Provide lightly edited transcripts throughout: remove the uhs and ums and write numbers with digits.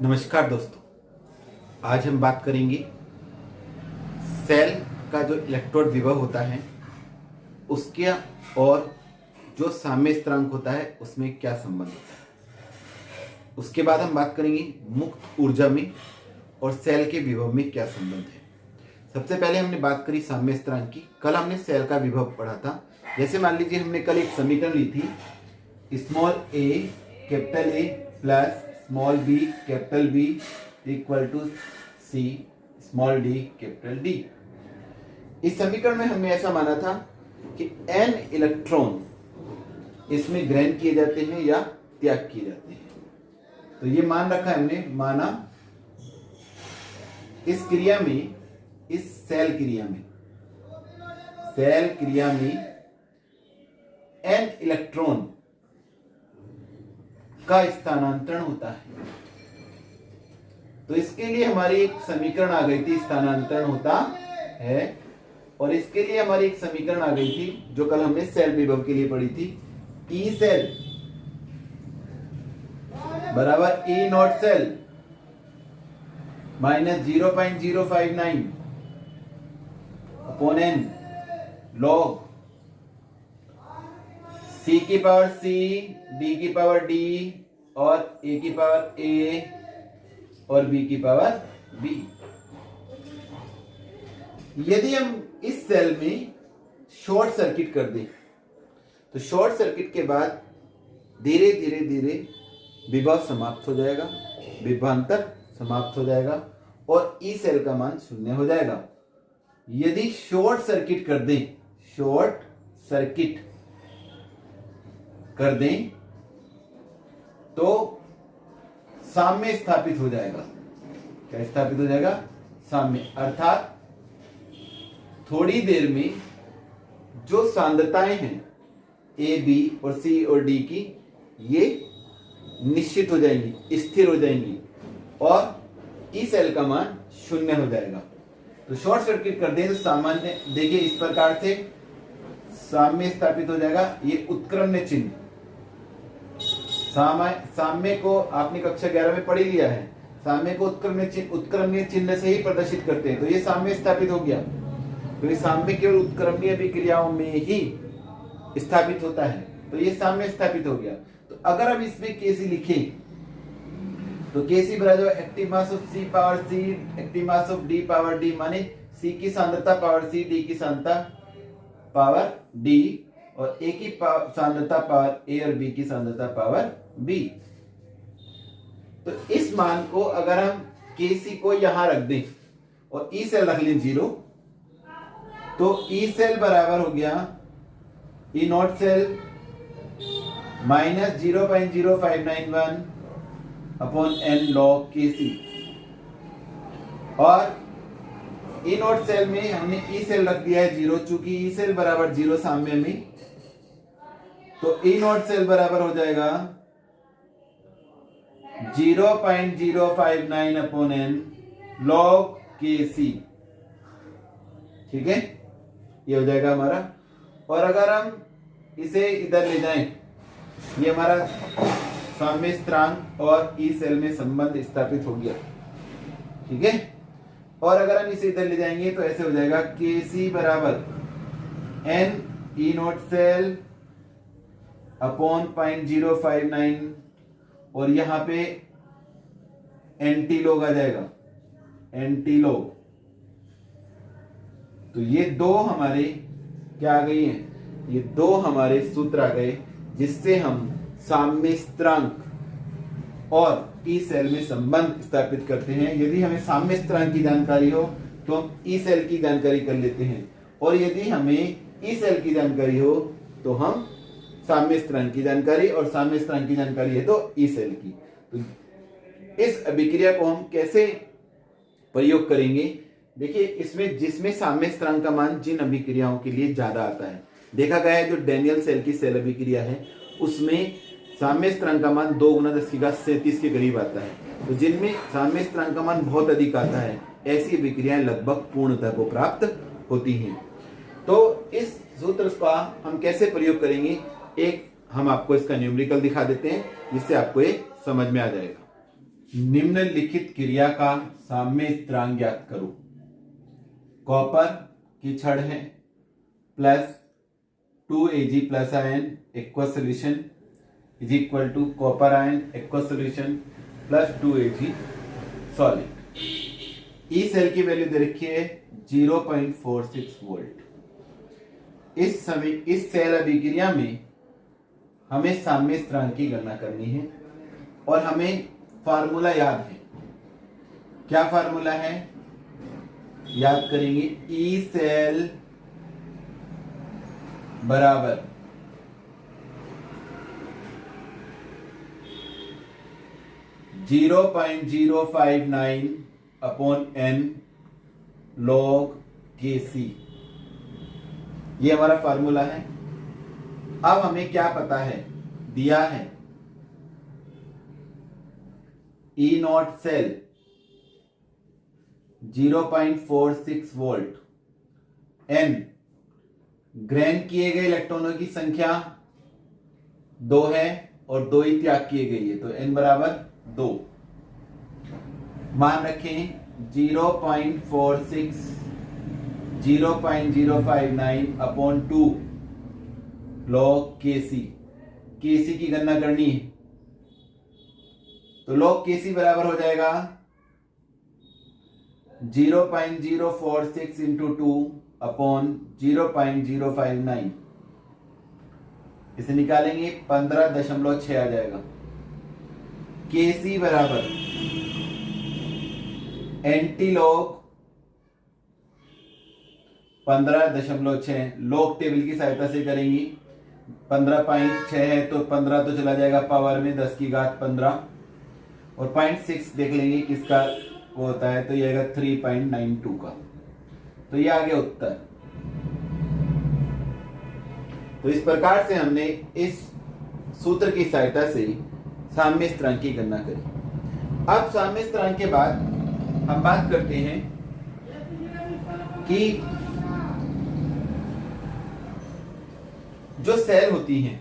नमस्कार दोस्तों, आज हम बात करेंगे सेल का जो इलेक्ट्रोड विभव होता है उसके और जो साम्य स्थिरांक होता है उसमें क्या संबंध होता है। उसके बाद हम बात करेंगे मुक्त ऊर्जा में और सेल के विभव में क्या संबंध है। सबसे पहले हमने बात करी साम्य स्थिरांक की। कल हमने सेल का विभव पढ़ा था। जैसे मान लीजिए हमने कल एक समीकरण ली थी, small A capital A plus small B capital B equal to C small D capital D. इस समीकरण में हमने ऐसा माना था कि n इलेक्ट्रॉन इसमें ग्रहण किए जाते हैं या त्याग किए जाते हैं। तो ये मान रखा है हमने, माना इस क्रिया में, इस सेल क्रिया में n इलेक्ट्रॉन का स्थानांतरण होता है। तो इसके लिए हमारी एक समीकरण आ गई थी, स्थानांतरण होता है। और इसके लिए हमारी एक समीकरण आ गई थी जो कल हमने सेल विभव के लिए पढ़ी थी, ई सेल बराबर E naught cell minus 0.059 upon n log C की पावर सी, डी की पावर डी और ए की पावर ए और बी की पावर बी। यदि हम इस सेल में शॉर्ट सर्किट कर दें तो शॉर्ट सर्किट के बाद धीरे धीरे विभव समाप्त हो जाएगा, विभवांतर समाप्त हो जाएगा और ई सेल का मान 0 हो जाएगा। यदि शॉर्ट सर्किट कर दें तो साम्य स्थापित हो जाएगा। क्या स्थापित हो जाएगा? साम्य। अर्थात थोड़ी देर में जो सांद्रताएं हैं ए, बी और सी और डी की, ये निश्चित हो जाएंगी, स्थिर हो जाएंगी और ई सेल का मान 0 हो जाएगा। तो शॉर्ट सर्किट कर दें तो सामान्य देखिए इस प्रकार से साम्य स्थापित हो जाएगा। ये उत्क्रमण चिन्ह, साम्य को आपने कक्षा 11 में पढ़ लिया है। साम्य को उत्क्रमणीय चिन्ह से ही प्रदर्शित करते हैं। तो ये साम्य स्थापित हो गया। तो ये साम्य केवल उत्क्रमणीय अभिक्रियाओं में ही स्थापित होता है। तो ये साम्य स्थापित हो गया। तो अगर हम इसमें केसी लिखें तो केसी बराबर active mass of C power C, active mass of D power D, माने सी की सांद्रता पावर सी, डी की सांद्रता पावर डी और ए की सांद्रता पावर ए और बी की सांद्रता पावर बी। तो इस मान को अगर हम केसी को यहां रख दें और ई सेल रख लें 0, तो ई सेल बराबर हो गया E naught cell minus 0.0591 upon n log Kc. और ई नॉट सेल में हमने ई सेल रख दिया है 0, चूंकि ई सेल बराबर 0 साम्य में, तो ई नॉट सेल बराबर हो जाएगा 0.059 अपॉन एन लॉग केसी। ठीक है, ये हो जाएगा हमारा। और अगर हम इसे इधर ले जाएं, ये हमारा साम्य स्थिरांक और ई सेल में संबंध स्थापित हो गया। ठीक है, और अगर हम इसे इधर ले जाएंगे तो ऐसे हो जाएगा केसी बराबर n E naught cell upon 0.059 और यहां पे एंटी लॉग आ जाएगा, एंटी लॉग। तो ये दो हमारे क्या आ गई हैं? ये दो हमारे सूत्र आ गए जिससे हम साम्य स्थिरांक और ई सेल में संबंध स्थापित करते हैं। यदि हमें साम्य स्थिरांक की जानकारी हो तो हम ई सेल की जानकारी कर लेते हैं, और यदि हमें ई सेल की जानकारी हो तो हम साम्य स्थिरांक की जानकारी, और साम्य स्थिरांक की जानकारी है तो ई सेल की। तो इस अभिक्रिया को हम कैसे प्रयोग करेंगे? देखिए, इसमें जिसमें साम्य स्थिरांक का मान जिन अभिक्रियाओं के लिए ज्यादा आता है, देखा गया है जो डैनियल सेल की सेल अभिक्रिया है उसमें साम्य स्थिरांक का मान 2 × 10⁻37 के करीब आता है। तो जिनमें साम्य स्थिरांक का मान बहुत अधिक आता है, ऐसी अभिक्रियाएं लगभग पूर्णता को प्राप्त होती हैं। तो इस सूत्र का हम कैसे प्रयोग करेंगे, एक हम आपको इसका न्यूमेरिकल दिखा देते हैं जिससे आपको ये समझ में आ जाएगा। निम्नलिखित क्रिया का साम्य स्थिरांक ज्ञात करो। कॉपर की छड़ है plus 2Ag plus ion aqua solution is equal to copper ion aqua solution plus 2Ag solid. E cell की वैल्यू दे रखी है 0.46 वोल्ट। इस सेल अभिक्रिया में हमें साम्य स्थिरांक की गणना करनी है और हमें फार्मूला याद है। क्या फार्मूला है याद करेंगे, ई सेल बराबर (0.059 अपॉन n log Kc। ये हमारा फार्मूला है। अब हमें क्या पता है, दिया है E naught cell 0.46 volt, n ग्रहण किए गए इलेक्ट्रॉनों की संख्या 2 है और 2 ही त्याग किए गई है, तो n बराबर 2। मान रखें 0.46 0.059 अपॉन 2 log Kc। Kc की गणना करनी है तो log Kc बराबर हो जाएगा 0.046 इंटू 2 अपॉन 0.059। इसे निकालेंगे 15.6 आ जाएगा। Kc बराबर एंटी लॉग 15.6 लॉग टेबल की सहायता से करेंगे। 15.6 है तो 15 तो चला जाएगा पावर में 10 की घात 15 और 0.6 देख लेंगे किसका वो होता है, तो ये आएगा 3.92 का। तो ये आ गया उत्तर। तो इस प्रकार से हमने इस सूत्र की सहायता से साम्य स्थिरांक की गणना करी। अब साम्य स्थिरांक के बाद हम बात करते हैं कि जो सेल होती हैं,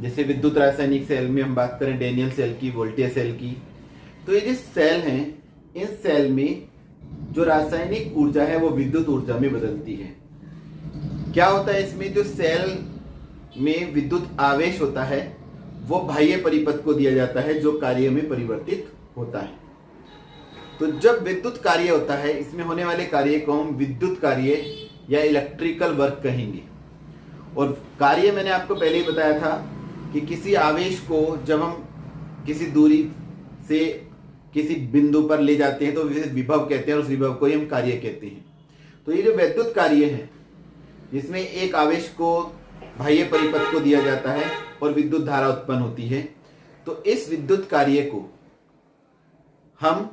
जैसे विद्युत रासायनिक सेल में हम बात करें डेनियल सेल की, वोल्टेज सेल की, तो ये जो सेल हैं, इन सेल में जो रासायनिक ऊर्जा है वो विद्युत ऊर्जा में बदलती है। क्या होता है इसमें, जो सेल में विद्युत आवेश होता है वो बाह्य परिपथ को दिया जाता है जो कार्य में परिवर्तित होता है। तो जब विद्युत कार्य होता है, इसमें होने वाले कार्य को हम विद्युत कार्य या इलेक्ट्रिकल वर्क कहेंगे। और कार्य मैंने आपको पहले ही बताया था कि किसी आवेश को जब हम किसी दूरी से किसी बिंदु पर ले जाते हैं तो विभव कहते हैं और उस विभव को ही हम कार्य कहते हैं। तो ये जो विद्युत कार्य है, जिसमें एक आवेश को बाह्य परिपथ को दिया जाता है और विद्युत धारा उत्पन्न होती है, तो इस विद्युत कार्य को हम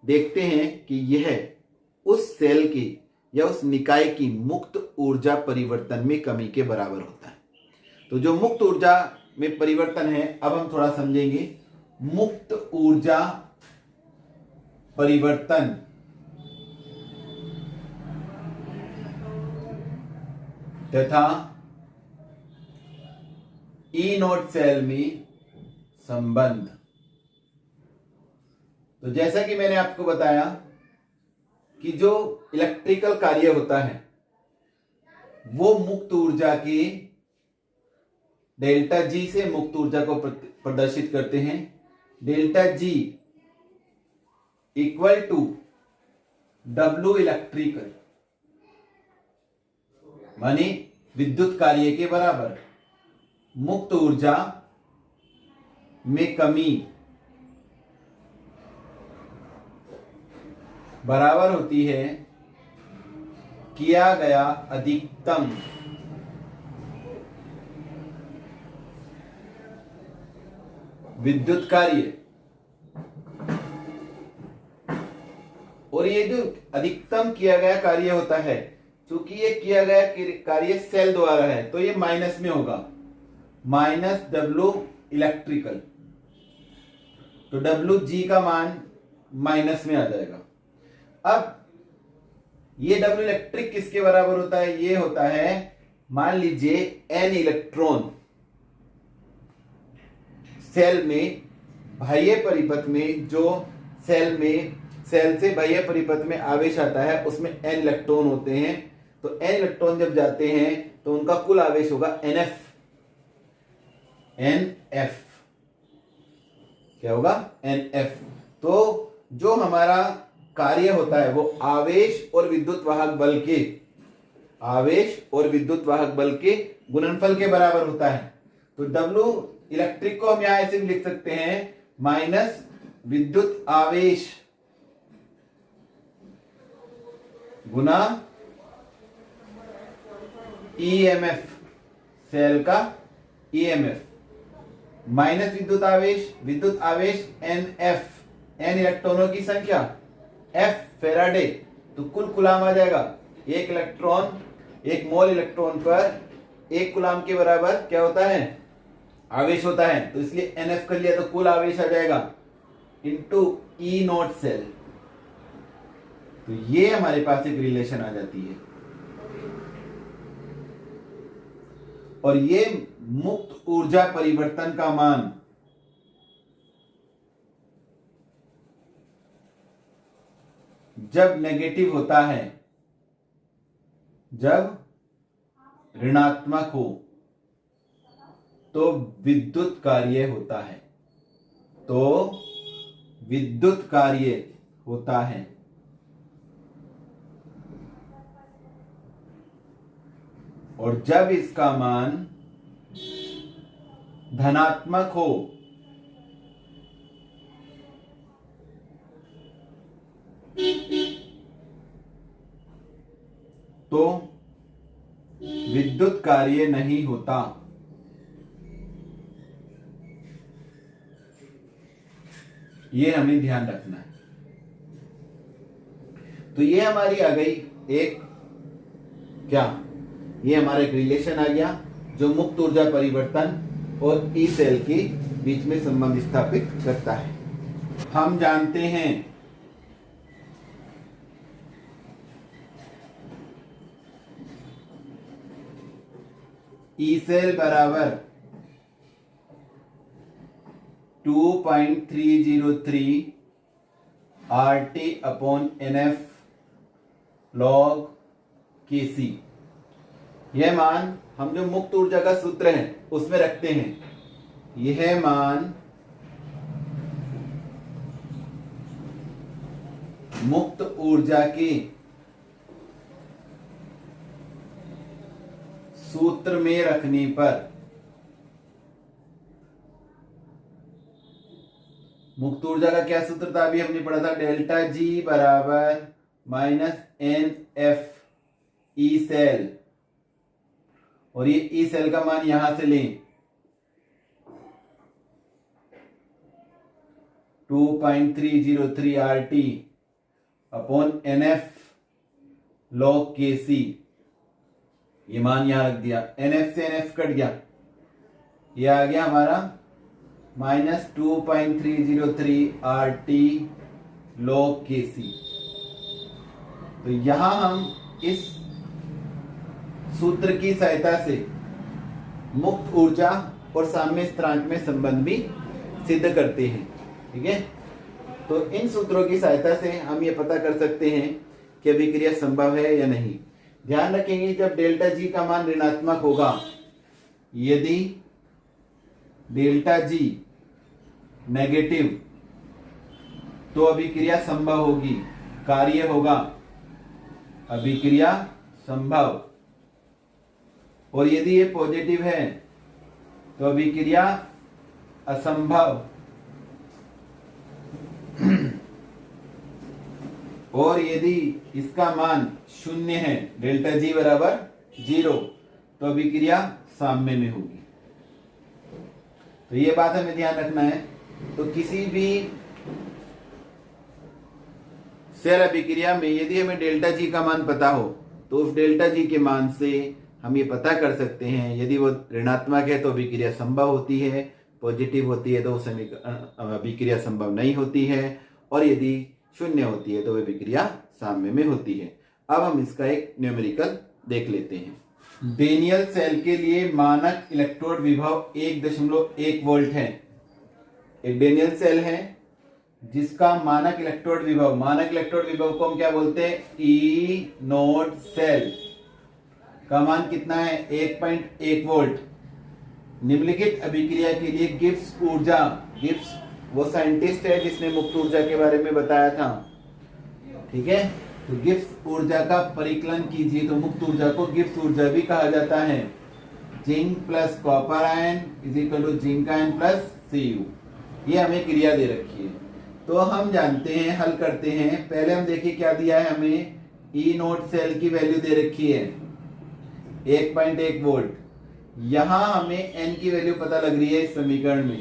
देखते हैं कि यह उस सेल की या उस निकाय की मुक्त ऊर्जा परिवर्तन में कमी के बराबर होता है। तो जो मुक्त ऊर्जा में परिवर्तन है, अब हम थोड़ा समझेंगे। मुक्त ऊर्जा परिवर्तन तथा ई नोट सेल में संबंध। तो जैसा कि मैंने आपको बताया कि जो इलेक्ट्रिकल कार्य होता है वो मुक्त ऊर्जा के डेल्टा जी से मुक्त ऊर्जा को प्रदर्शित करते हैं। Delta G equal to W electrical, माने विद्युत कार्य के बराबर मुक्त ऊर्जा में कमी बराबर होती है किया गया अधिकतम विद्युत कार्य। और ये जो अधिकतम किया गया कार्य होता है, क्योंकि ये किया गया कार्य सेल द्वारा है, तो ये माइनस में होगा, माइनस डब्ल्यू इलेक्ट्रिकल। तो डब्ल्यू जी का मान माइनस में आ जाएगा। अब ये डब्ल्यू इलेक्ट्रिक किसके बराबर होता है, ये होता है, मान लीजिए एन इलेक्ट्रॉन सेल में बाह्य परिपथ में जो सेल से बाह्य परिपथ में आवेश आता है उसमें n इलेक्ट्रॉन होते हैं। तो n इलेक्ट्रॉन जब जाते हैं तो उनका कुल आवेश होगा NF। क्या होगा? NF। तो जो हमारा कार्य होता है वो आवेश और विद्युत वाहक बल के गुणनफल के बराबर होता है। तो W इलेक्ट्रिक को हम यहां ऐसे भी लिख सकते हैं माइनस विद्युत आवेश गुना EMF, सेल का EMF माइनस विद्युत आवेश NF, N इलेक्ट्रॉनों की संख्या, F फेराडे। तो कुल कूलाम आ जाएगा। एक मोल इलेक्ट्रॉन पर 1 कूलाम के बराबर क्या होता है? आवेश होता है। तो इसलिए NF कर लिया तो कुल आवेश आ जाएगा इंटू E नॉट सेल। तो ये हमारे पास एक रिलेशन आ जाती है। और ये मुक्त ऊर्जा परिवर्तन का मान जब नेगेटिव होता है, जब ऋणात्मक हो तो विद्युत कार्य होता है। और जब इसका मान धनात्मक हो तो विद्युत कार्य नहीं होता। ये हमें ध्यान रखना है। तो ये हमारी आ गई ये हमारा एक रिलेशन आ गया जो मुक्त ऊर्जा परिवर्तन और ई सेल के बीच में संबंध स्थापित करता है। हम जानते हैं ई सेल बराबर 2.303 RT/NF log Kc। यह मान हम जो मुक्त ऊर्जा का सूत्र है उसमें रखते हैं। यह मान मुक्त ऊर्जा के सूत्र में रखने पर मुक्त ऊर्जा का क्या सूत्र था? अभी हमने पढ़ा था डेल्टा जी बराबर -NF ई सेल। और ये ई सेल का मान यहां से लें 2.303 RT/NF log Kc। ये मान यहां रख दिया। NF से NF कट गया, ये आ गया हमारा -2.303 RT log Kc। तो यहां हम इस सूत्र की सहायता से मुक्त ऊर्जा और साम्य स्थिरांक में संबंध भी सिद्ध करते हैं। ठीक है, तो इन सूत्रों की सहायता से हम ये पता कर सकते हैं कि अभिक्रिया संभव है या नहीं। ध्यान रखेंगे जब डेल्टा जी का मान ऋणात्मक होगा, यदि डेल्टा जी नेगेटिव तो अभिक्रिया संभव होगी, कार्य होगा अभिक्रिया संभव। और यदि ये पॉजिटिव है तो अभिक्रिया असंभव। और यदि इसका मान 0 है, डेल्टा जी बराबर 0, तो अभिक्रिया साम्य में होगी। तो ये बात हमें ध्यान रखना है। तो किसी भी सेल अभिक्रिया में यदि हमें डेल्टा जी का मान पता हो तो उस डेल्टा जी के मान से हम ये पता कर सकते हैं यदि वो ऋणात्मक है तो अभिक्रिया संभव होती है, पॉजिटिव होती है तो उस अभिक्रिया संभव नहीं होती है, और यदि 0 होती है तो वह अभिक्रिया साम्य में होती है। अब हम इसका एक न्यूमेरिकल देख लेते हैं। डेनियल सेल के लिए मानक इलेक्ट्रोड विभव 1.1 वोल्ट है। एक डेनियल सेल है जिसका मानक इलेक्ट्रोड विभव को हम क्या बोलते हैं, ई नोड सेल का मान कितना है, 1.1 वोल्ट। निम्नलिखित अभिक्रिया के लिए गिब्स वो साइंटिस्ट है जिसने मुक्त ऊर्जा के बारे में बताया था। ठीक है, तो गिब्स ऊर्जा का परिकलन कीजिए तो मुक्त ऊर्जा को गिब्स ऊर्जा भी कहा जाता है। Zinc plus copper ion is equal to zinc ion plus Cu। ये हमें क्रिया दे रखी है, तो हम जानते हैं, हल करते हैं। पहले हम देखिए क्या दिया है हमें, ई नोड सेल की वैल्यू दे रखी है 1.1 वोल्ट। यहां हमें n की वैल्यू पता लग रही है इस समीकरण में,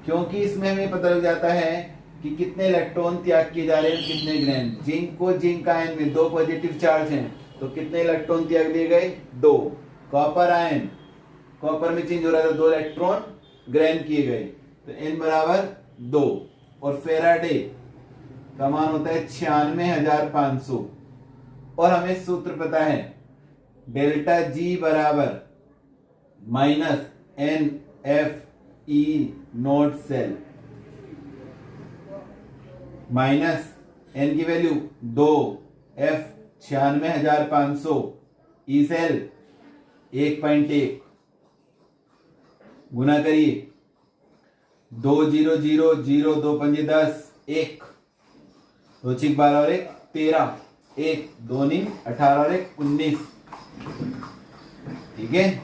क्योंकि इसमें हमें पता लग जाता है कि कितने इलेक्ट्रॉन त्याग किए जा रहे हैं, कितने ग्रहण। जिंक को जिंक आयन में 2 पॉजिटिव चार्ज हैं, तो कितने इलेक्ट्रॉन त्याग दिए गए, 2। कॉपर आयन, कॉपर में चेंज हो रहा है, तो 2 इलेक्ट्रॉन ग्रहण किए गए, तो n बराबर 2। और फेराडे का मान होता है 96,500। और हमें सूत्र पता है, डेल्टा जी बराबर minus n F E naught cell, minus n की वैल्यू 2, एफ 96,500, ई सेल 1.1, गुना करिए 2 0 0 0 2 5 10 1, 2 6 12 और 1 13, 1 2 9 18 और 1 19। ठीक है,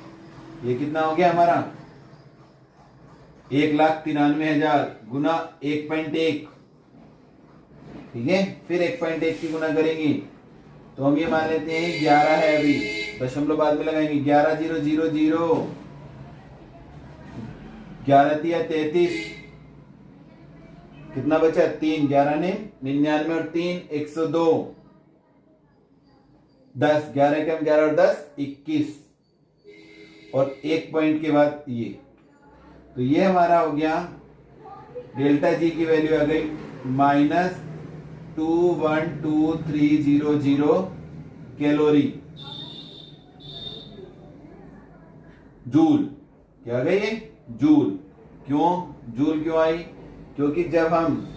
ये कितना हो गया हमारा, 1,93,000 गुना 1.1। ठीक है, फिर 1.1 की गुना करेंगे तो हम ये मान लेते हैं 11 है, अभी दशमलव बाद में लगाएंगे, 11 0 0 0, 11 तिया 33, कितना बचा 3, 11 ने 99 और 3 102, 10, 11 कम 11 और 10 21, और 1 पॉइंट के बाद ये, तो ये हमारा हो गया, डेल्टा जी की वैल्यू आ गई माइनस 212,300 कैलोरी जूल। क्या गई ये, जूल। जूल क्यों आई, क्योंकि जब हम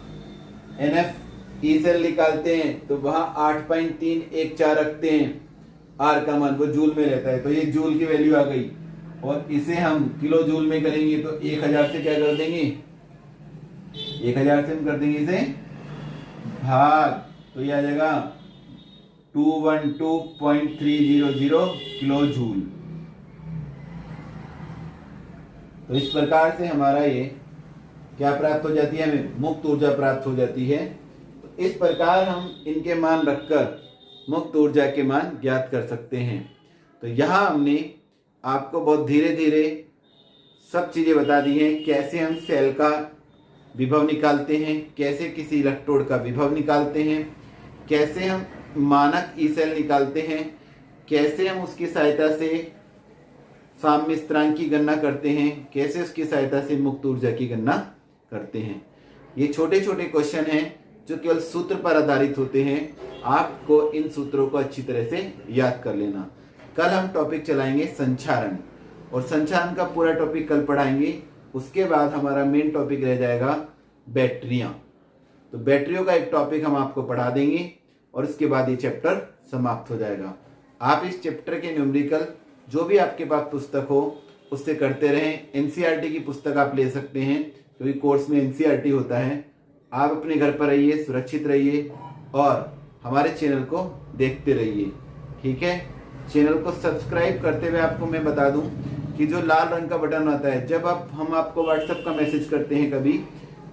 NF ई सेल निकालते हैं तो वहां 8.314 रखते हैं, आर का मान वो जूल में रहता है, तो ये जूल की वैल्यू आ गई। और इसे हम किलो जूल में करेंगे तो 1000 से क्या कर देंगे, 1000 से हम कर देंगे इसे भाग, तो ये आ जाएगा 212.300 किलो जूल। तो इस प्रकार से हमारा ये क्या प्राप्त हो जाती है, हमें मुक्त ऊर्जा प्राप्त हो जाती है। तो इस प्रकार हम इनके मान रखकर मुक्त ऊर्जा के मान ज्ञात कर सकते हैं। तो यहाँ हमने आपको बहुत धीरे धीरे सब चीज़ें बता दी हैं, कैसे हम सेल का विभव निकालते हैं, कैसे किसी इलेक्ट्रोड का विभव निकालते हैं, कैसे हम मानक ई सेल निकालते हैं, कैसे हम उसकी सहायता से साम्य स्थिरांक की गणना करते हैं, कैसे उसकी सहायता से मुक्त ऊर्जा की गणना करते हैं। ये छोटे छोटे क्वेश्चन हैं जो केवल सूत्र पर आधारित होते हैं। आपको इन सूत्रों को अच्छी तरह से याद कर लेना। कल हम टॉपिक चलाएंगे संचारण, और संचारण का पूरा टॉपिक कल पढ़ाएंगे। उसके बाद हमारा मेन टॉपिक रह जाएगा बैटरियां। तो बैटरियों का एक टॉपिक हम आपको पढ़ा देंगे और इसके बाद ये चैप्टर समाप्त हो जाएगा। आप इस चैप्टर के न्यूमेरिकल जो भी आपके पास पुस्तक हो उससे करते रहें। एनसीईआरटी की पुस्तक आप ले सकते हैं, क्योंकि कोर्स में एनसीईआरटी होता है। आप अपने घर पर रहिए, सुरक्षित रहिए और हमारे चैनल को देखते रहिए। ठीक है, चैनल को सब्सक्राइब करते हुए आपको मैं बता दूं कि जो लाल रंग का बटन आता है, जब हम आपको व्हाट्सएप का मैसेज करते हैं कभी,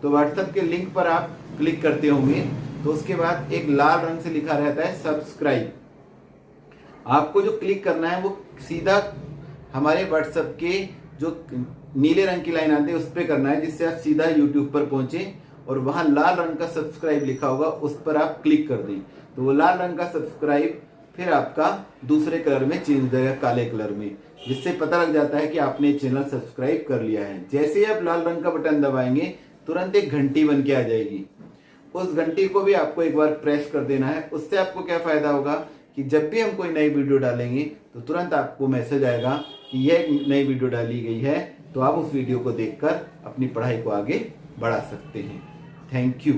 तो व्हाट्सएप के लिंक पर आप क्लिक करते होंगे तो उसके बाद एक लाल रंग से लिखा रहता है सब्सक्राइब। आपको जो क्लिक करना है वो सीधा हमारे व्हाट्सएप के जो नीले रंग की लाइन आती है उस पर करना है, जिससे आप सीधा यूट्यूब पर पहुंचे और वहां लाल रंग का सब्सक्राइब लिखा होगा उस पर आप क्लिक कर दें। तो वो लाल रंग का सब्सक्राइब फिर आपका दूसरे कलर में चेंज हो जाएगा, काले कलर में, जिससे पता लग जाता है कि आपने चैनल सब्सक्राइब कर लिया है। जैसे ही आप लाल रंग का बटन दबाएंगे तुरंत एक घंटी बन के आ जाएगी। उस घंटी को भी आपको एक बार प्रेस कर देना है। उससे आपको क्या फायदा होगा कि जब भी हम कोई नई वीडियो डालेंगे तो तुरंत आपको मैसेज आएगा कि यह नई वीडियो डाली गई है, तो आप उस वीडियो को देखकर अपनी पढ़ाई को आगे बढ़ा सकते हैं। Thank you.